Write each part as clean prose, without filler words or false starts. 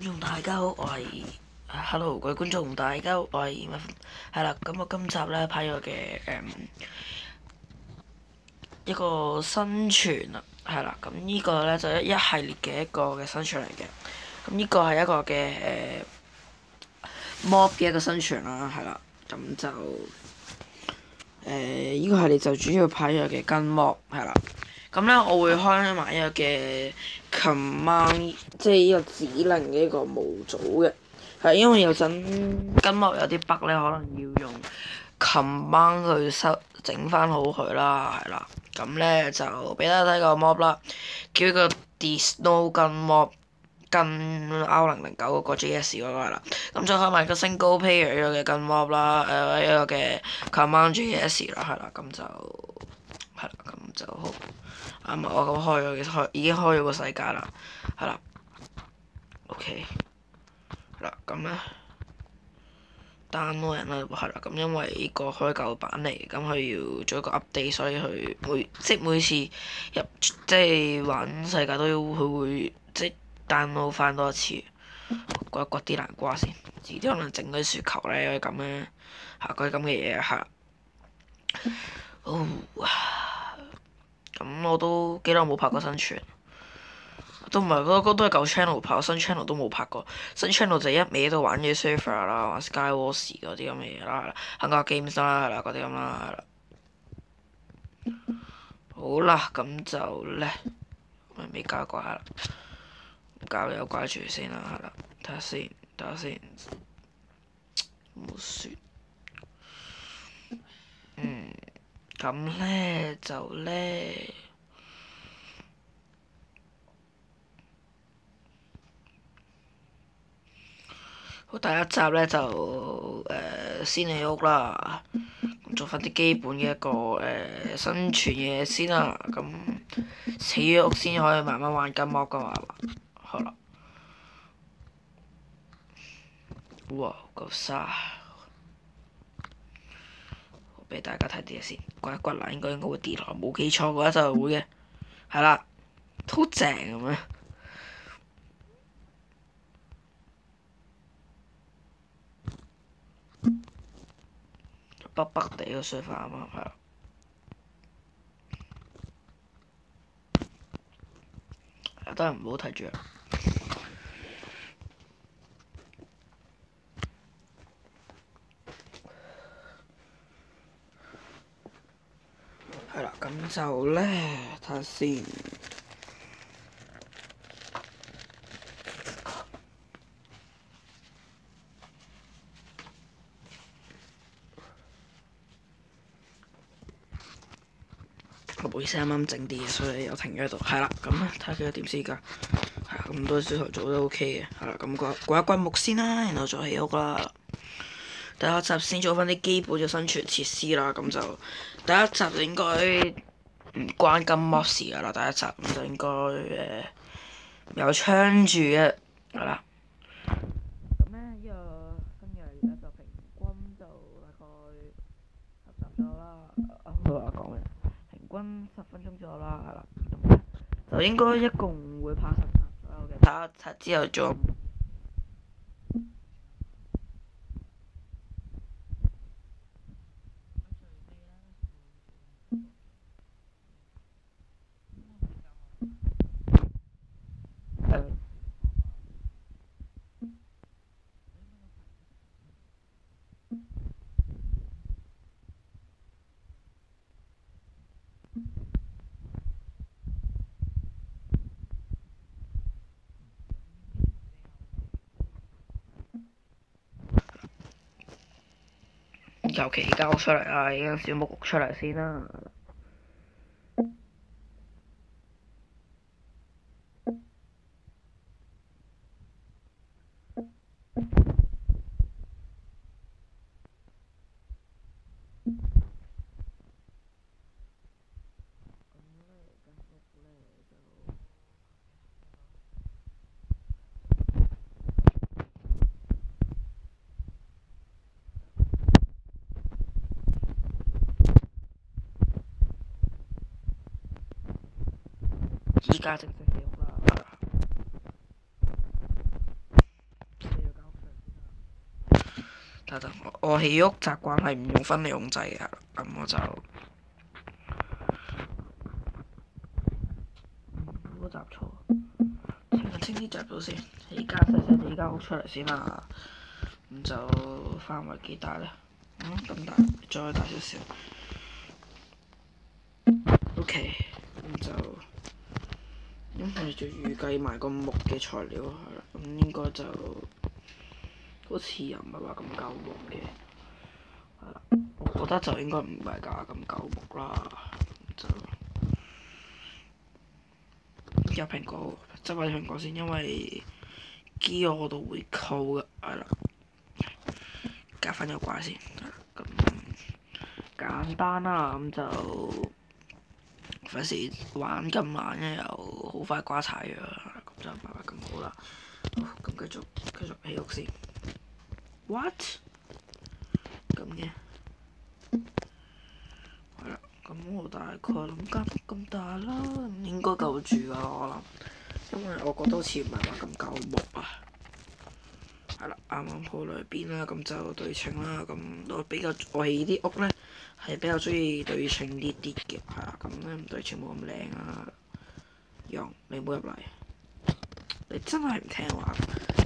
觀眾大家好，我係 Hello 各位觀眾大家好，我係乜係啦。咁我今集咧拍咗嘅一個生存啦，係啦。咁呢個咧就一系列嘅一個嘅生存嚟嘅。咁呢個係一個嘅mob 嘅一個生存啦，係啦。咁就呢個系列就主要拍咗嘅跟 mob 係啦。咁咧我會開埋一個嘅 command，即係呢個指令嘅一個模組嘅，係因為有陣跟 mob 有啲 bug 咧，可能要用 command 去整翻好佢啦，係啦。咁咧就俾大家睇個 mob 啦，叫個 Desno 跟 mob 跟 R009嗰個 JS 嗰個係啦。咁再開埋個 single player 嘅跟 mob 啦，一個嘅 command JS 啦，係啦。咁就係啦，咁就好。啱啊！我咁已經開咗個世界啦，係啦。OK，係啦，咁咧 download 人啦，係啦。咁因為呢個開舊版嚟，咁佢要做一個 update，所以佢每次入即係玩世界都要佢會即係 download 翻多一次。掘一掘啲南瓜先，遲啲可能整啲雪球咧，咁咧嚇嗰啲咁嘅嘢係啦。哦。咁我都幾耐冇拍過生存，都唔係嗰個都係舊 channel 拍，新 channel 都冇拍過。新 channel 就一味都玩啲 server 啦，玩 Skywars 嗰啲咁嘅嘢啦，係啦，Hunger Games 啦，係啦，嗰啲咁啦，係啦。好啦，咁就咧，未加掛啦，加有掛住先啦，係啦，睇下先，冇雪。咁咧就咧，好第一集咧就先起屋啦，咁做翻啲基本嘅一個生存嘢先啦。咁起咗屋先可以慢慢玩金屋噶嘛，好啦。哇，夠沙！俾大家睇啲嘢先，掘一掘啦，應該會跌落，冇記錯嘅話就會嘅，係啦，好正咁樣，北北地個水法啊嘛，係啦，都係唔好睇住啦。係啦，咁就咧睇下先。唔好意思，啱啱整啲嘢，所以又停咗喺度。係啦，咁咧睇下幾多點先㗎。係啦，咁多小台做都 OK 嘅。係啦，咁掘一掘木先啦，然後再起屋啦。第一集先做翻啲基本嘅生存設施啦，咁就第一集就應該唔關金 mob 事㗎啦。第一集咁就應該有槍住嘅，係啦。咁咧呢個新嘅而家就平均就大概10集左右啦。佢話講嘅平均10分鐘左右啦，係啦。咁就應該一共會拍10集左右嘅。睇一集之後做。尤其交出嚟啦，已經小木屋出嚟先啦。依家正式起屋啦。等陣，我起屋習慣係唔用分離控制嘅，咁我就好雜錯，清啲雜咗先，起間細細地間屋出嚟先啦。咁就範圍幾大咧？咁大，再大少少。OK，咁就因為就預計埋個木嘅材料係啦，咁應該就好似又唔係話咁夠木嘅，係啦，我覺得就應該唔係㗎咁夠木啦，就有蘋果，執埋啲蘋果先，因為機我度會扣㗎，係啦，夾翻個掛先，咁簡單啦，咁就費事玩咁慢嘅又好快瓜柴咗，咁就唔係話咁好啦。好，咁繼續起屋先。What？咁嘅，係啦，咁我大概諗間屋咁大啦，應該夠住㗎我諗，因為我覺得好似唔係話咁夠木啊。係啦，啱啱好兩邊啦，咁就對稱啦。咁我起啲屋咧係比較中意對稱啲啲嘅，係啦，咁咧唔對稱冇咁靚啊。楊，你唔好入嚟，你真係唔聽話，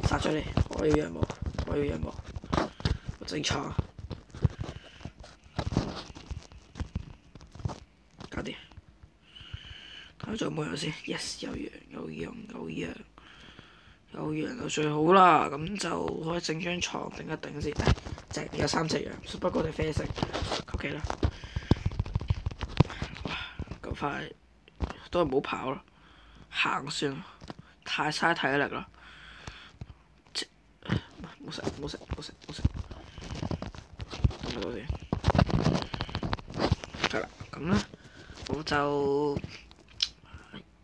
殺咗你！我要羊毛，我要羊毛，我整錯，搞掂。睇下仲有冇羊先 ？Yes， 有羊，有羊，有羊。有羊就最好啦，咁就可以整張床頂一頂先。正有3隻羊，不過我哋啡色，求其啦。哇，咁快都係唔好跑啦，行算啦，太嘥體力啦。冇食，咁咪到先。係啦，咁咧我就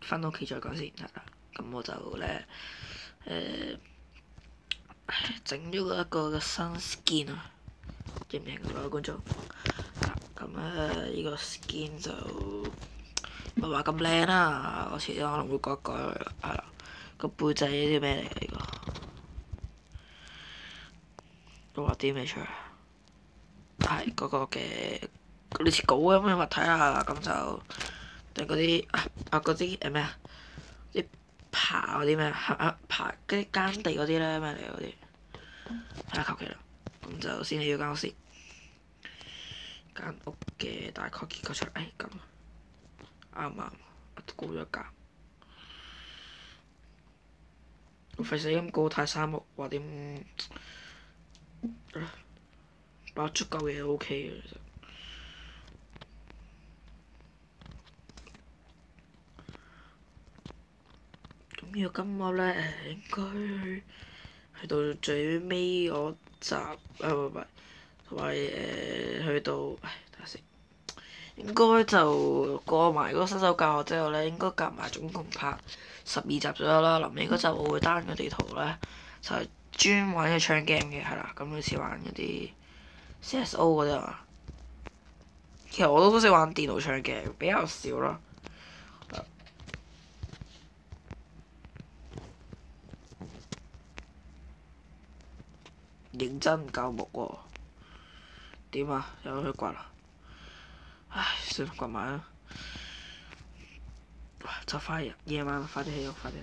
返到屋企再講先，係啦，咁我就咧。整咗一個嘅新 skin 啊，認唔認各位觀眾？咁呢個 skin 就唔係話咁靚啦，我遲啲可能會改改佢啦，係啦。個背脊呢啲咩嚟㗎？呢個都畫啲咩出嚟？係嗰個嘅類似稿咁嘅物體啦，咁就定嗰啲嗰啲咩啊？啲爬嗰啲咩？爬嗰啲耕地嗰啲咧咩嚟嗰啲？睇下求其啦，咁就先起咗間屋先。間屋嘅大概結構出嚟，咁啱唔啱？高咗一格。我費事咁高太沙木，話點擺足夠嘢 OK 嘅其實。咁呢個金屋咧，應該去到最尾嗰集同埋去到，睇下先，應該就過埋嗰個新手教學之後咧，應該夾埋總共拍12集左右啦。臨尾嗰集我會單個地圖咧，就係專玩嘅槍 game 嘅，係啦，咁類似玩嗰啲 CSO 嗰啲啊。其實我都識玩電腦槍 game，比較少啦。認真唔夠木喎，點啊？有去掘啦？唉，算啦，掘埋啦。就快夜晚，快啲起屋，快啲！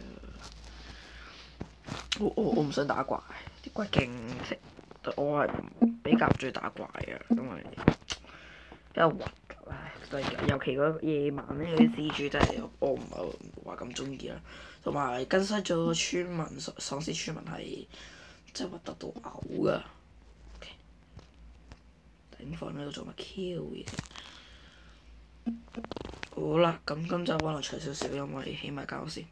我唔想打怪，啲怪勁識，我係比較唔中意打怪嘅，因為比較核突。唉，尤其嗰夜晚咧，嗰啲蜘蛛真係我唔係話咁中意啦。同埋更新咗個村民，喪屍村民係〜真係核突到嘔噶！頂房喺度做乜 Q 嘢？好啦，咁今集可能長少少，因為起埋間屋先。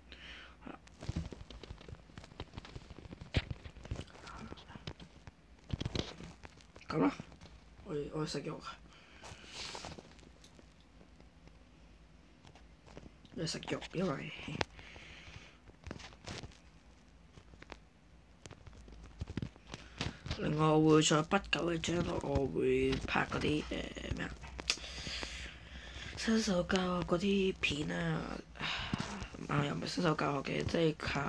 咁啦，我去食肉啊！去食肉，因為另外我會在不久嘅將來，我會拍嗰啲咩啊新手教學嗰啲片啊，又唔係新手教學嘅，即係靠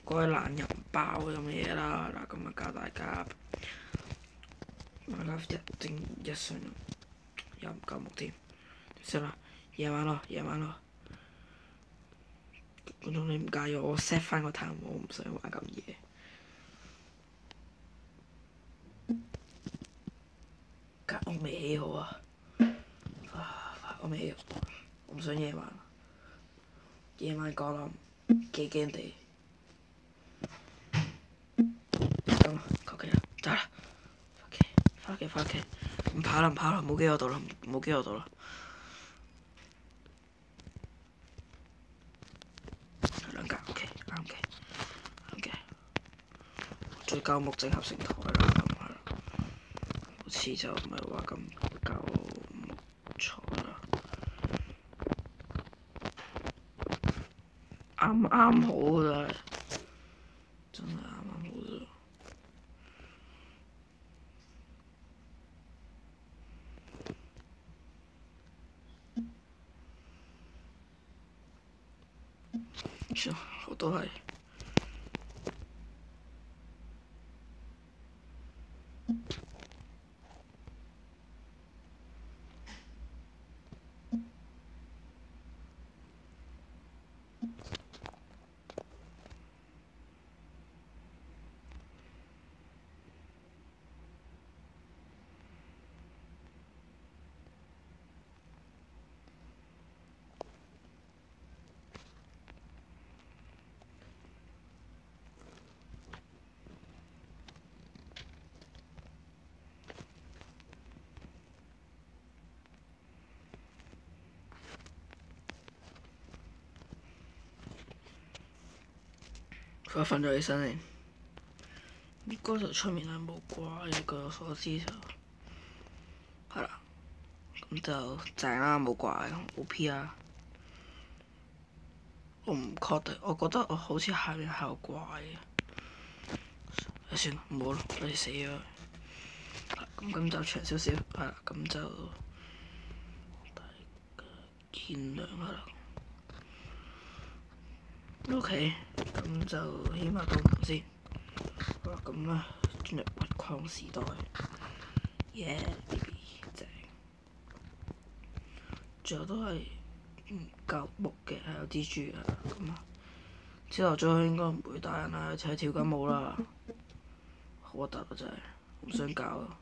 嗰啲懶人包咁嘅嘢啦。嗱，咁啊教大家 Minecraft 一上又唔夠木添，算啦，夜晚咯，夜晚咯。觀眾你唔介意我 set 翻個彈，我唔想玩咁夜。間屋未起好啊！我未起好，我唔想夜晚。夜晚講啦，驚驚地。咁啊，求其啦，走啦，翻屋企，翻屋企，唔跑啦，唔跑啦，冇機我度啦，冇機我度啦。兩格 OK，啱嘅，啱嘅。再夠木整合成台啦，咁係啦。好似就唔係話咁夠木材啦。啱啱好㗎，真係啱啱好啫。算，我都係。佢瞓咗起身先，應該就出面係冇掛，據我所知就係啦。咁就正啦，冇掛，OP 啊！我唔確定，我覺得我好似下面係有掛嘅。算啦，唔好啦，你死咗。咁就長少少，係啦，咁就大家見諒下啦。OK，咁就起碼到門先。好啦，咁啊進入掘礦時代。Yeah，baby，正。最後都係夠木嘅，係有蜘蛛嘅，咁啊。朝頭早應該唔會打人啦，就係跳緊舞啦。好核突啊！真係，唔想搞啊！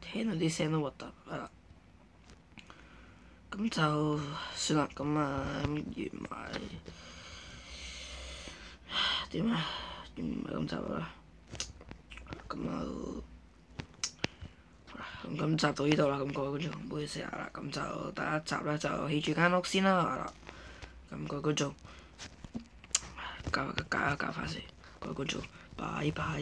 聽到啲聲都核突，係啦。咁就算啦，咁啊完埋點啊？完埋今集啦。咁啊，咁今集到呢度啦。咁各位觀眾唔好意思啦。咁就第一集咧就起住間屋先啦，係啦。咁各位觀眾，教一教翻先。各位觀眾，拜拜。